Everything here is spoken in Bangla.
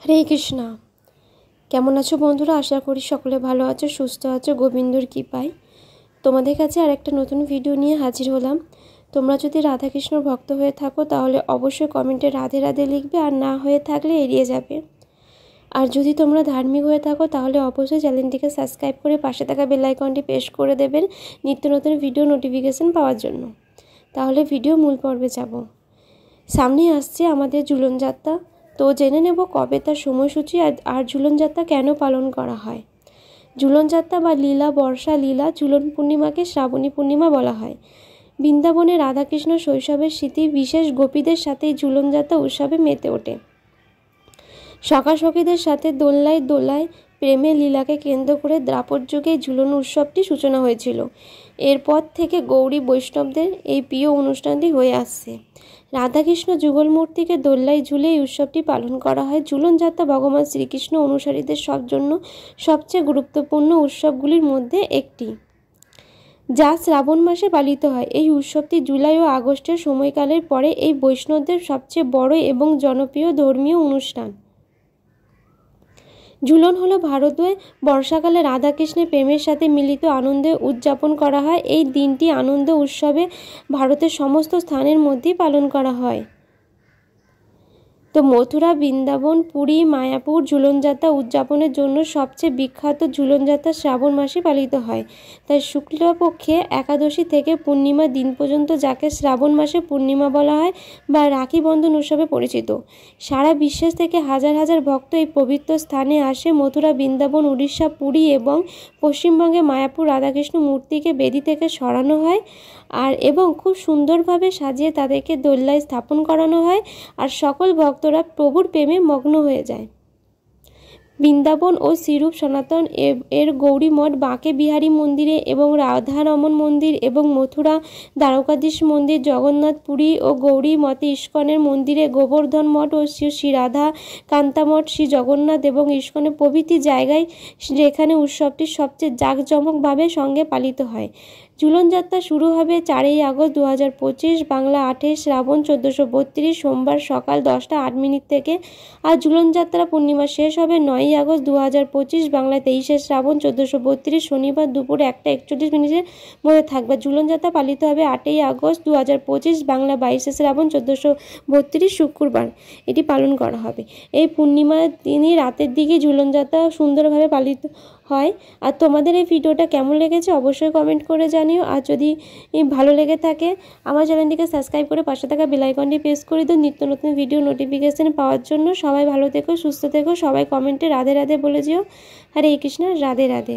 হরে কৃষ্ণা। কেমন আছো বন্ধুরা? আশা করি সকলে ভালো আছো, সুস্থ আছো গোবিন্দর কৃপায়। তোমাদের কাছে আর একটা নতুন ভিডিও নিয়ে হাজির হলাম। তোমরা যদি রাধাকৃষ্ণর ভক্ত হয়ে থাকো তাহলে অবশ্যই কমেন্টে রাধে রাধে লিখবে, আর না হয়ে থাকলে এড়িয়ে যাবে। আর যদি তোমরা ধার্মিক হয়ে থাকো তাহলে অবশ্যই চ্যানেলটিকে সাবস্ক্রাইব করে পাশে থাকা বেল আইকনটি প্রেস করে দেবেন নিত্য নতুন ভিডিও নোটিফিকেশন পাওয়ার জন্য। তাহলে ভিডিও মূল পর্বে যাব। সামনে আসছে আমাদের ঝুলন যাত্রা, তো জেনে নেব কবে তার সময়সূচি আর ঝুলন যাত্রা কেন পালন করা হয়। ঝুলন যাত্রা বা লীলা বর্ষা লীলা ঝুলন পূর্ণিমাকে শ্রাবণী পূর্ণিমা বলা হয়। বৃন্দাবনে রাধাকৃষ্ণ শৈশবের স্মৃতি বিশেষ গোপীদের সাথে ঝুলন যাত্রা উৎসবে মেতে ওঠে। সখীদের সাথে দোলায় দোলায় প্রেমের লীলাকে কেন্দ্র করে দ্রাপর যুগে ঝুলন উৎসবটি সূচনা হয়েছিল। এরপর থেকে গৌরী বৈষ্ণবদের এই প্রিয় অনুষ্ঠানটি হয়ে আসছে। রাধাকৃষ্ণ যুগল মূর্তিকে দোল্লায় ঝুলে এই উৎসবটি পালন করা হয়। ঝুলন যাত্রা ভগবান শ্রীকৃষ্ণ অনুসারীদের জন্য সবচেয়ে গুরুত্বপূর্ণ উৎসবগুলির মধ্যে একটি, যা শ্রাবণ মাসে পালিত হয়। এই উৎসবটি জুলাই ও আগস্টের সময়কালের পরে এই বৈষ্ণবদের সবচেয়ে বড় এবং জনপ্রিয় ধর্মীয় অনুষ্ঠান। ঝুলন হলো ভারতে বর্ষাকালে রাধাকৃষ্ণের প্রেমের সাথে মিলিত আনন্দে উদযাপন করা হয়। এই দিনটি আনন্দ উৎসবে ভারতের সমস্ত স্থানের মধ্যেই পালন করা হয়। তো মথুরা, বৃন্দাবন, পুরী, মায়াপুর ঝুলন যাত্রা উদযাপনের জন্য সবচেয়ে বিখ্যাত। ঝুলন যাত্রা শ্রাবণ মাসে পালিত হয়, তাই শুক্লপক্ষে একাদশী থেকে পূর্ণিমা দিন পর্যন্ত, যাকে শ্রাবণ মাসে পূর্ণিমা বলা হয় বা রাখি বন্ধন উৎসবে পরিচিত। সারা বিশ্ব থেকে হাজার হাজার ভক্ত এই পবিত্র স্থানে আসে। মথুরা, বৃন্দাবন, উড়িষ্যা, পুরী এবং পশ্চিমবঙ্গে মায়াপুর রাধাকৃষ্ণ মূর্তিকে বেদি থেকে সরানো হয় এবং খুব সুন্দরভাবে সাজিয়ে তাদেরকে দোল্লায় স্থাপন করানো হয়, আর সকল ভক্তরা প্রভুর প্রেমে মগ্ন হয়ে যায়। বৃন্দাবন ও শ্রীরূপ সনাতন এর গৌরী মঠ, বাঁকে বিহারী মন্দিরে এবং রাধারমন মন্দির এবং মথুরা দ্বারকাধীশ মন্দির, জগন্নাথ পুরী ও গৌরী মতে ইস্কনের মন্দিরে, গোবর্ধন মঠ ও শ্রী রাধা কান্তা মঠ, শ্রী জগন্নাথ এবং ইস্কনের প্রভৃতি জায়গায় যেখানে উৎসবটি সবচেয়ে জাঁকজমকভাবে সঙ্গে পালিত হয়। ঝুলন যাত্রা শুরু হবে 4ই আগস্ট 2025, বাংলা 8 শ্রাবণ 1432 সোমবার সকাল 10:08 থেকে, আর ঝুলন যাত্রা পূর্ণিমা শেষ হবে 9ই আগস্ট 2025, বাংলা 23 শ্রাবণ 1432 শনিবার দুপুর 1:41 মধ্যে থাকবে। ঝুলন যাত্রা পালিত হবে 8ই আগস্ট 2025, বাংলা 22 শ্রাবণ 1432 শুক্রবার এটি পালন করা হবে। এই পূর্ণিমার দিনই রাতের দিকে ঝুলন যাত্রা সুন্দরভাবে পালিত হয়। আর তোমাদের এই ভিডিওটা কেমন লেগেছে অবশ্যই কমেন্ট করে জানিও। আর যদি ভালো লেগে থাকে আমার চ্যানেলটিকে সাবস্ক্রাইব করে পাশে থাকা বেল আইকনটি প্রেস করে দিও নিত্য নতুন ভিডিও নোটিফিকেশন পাওয়ার জন্য। সবাই ভালো থেকো, সুস্থ থেকো, সবাই কমেন্টে রাধে রাধে বলে যেও। হরে কৃষ্ণ, রাধে রাধে।